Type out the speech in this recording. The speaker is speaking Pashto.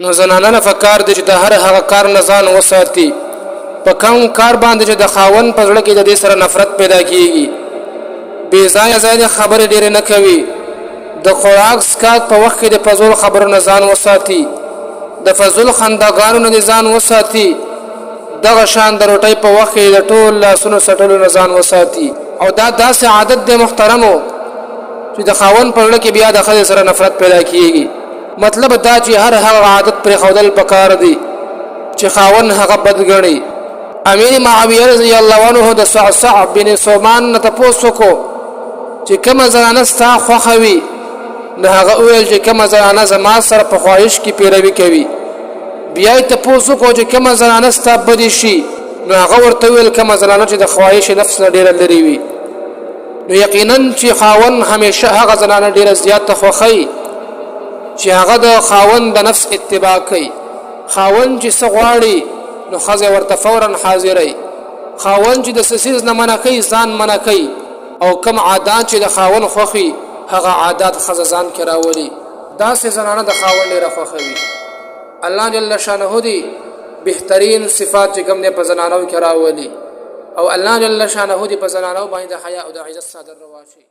نو زنانه نه پکار دي چې د هر هغه کار نه ځان وساتي په کوم کار باندې چې د خاوند په زړه کې د دې سره نفرت پیدا کیږي بې ځایه ځای خبرې ډېرې نه کوي د خوراک سکات په وخت کې د فضول خبرو نه ځان وساتي د فضول خنداګانو نه ځان وساتي دغه شان د روټۍ په وخت کې د ټول لاسونو سټلو نه ځان وساتي او دا داسې عادت دی محترمو چې د خاوند په زړه کې بیا د ښځې سره نفرت پیدا کیږي مطلب دا چې هر هغه عادت پرېښودل پکار دي چې خاوند هغه بد ګڼي امیر معاویه رضی الله عنه د صعصع بن سومان نه تپوس وکړو چې کومه زنانه ستا خوښه وي نو هغه وویل چې کومه زنانه زما سره په خواهش کې پیروي کوي بیا یې تپوس وکړو چې کومه زنانه ستا بدې شي نو هغه ورته وویل کومه زنانه چې د خواهش نفس نه ډېره لرې وي نو یقینا چې خاوند همیشه هغه زنانه ډېره زیاته خوښوي چې هغه د خاوند د نفس اتباع کوي خاوند چې څه غواړي نو ښځه ورته فورا حاضري خاوند چې د څه څیز نه منع کوي ځان منع کوي او کوم عادات چې د خاوند خوښي هغه عادات ښځه ځان کې راولي داسې زنانه د خاوند ډېره خوښوي الله جل شانه دې بهترین صفات چې کوم دې په زنانو کې راولي او الله جل شانه دې په زنانو باندې د حیا او د عزت صادر روا شي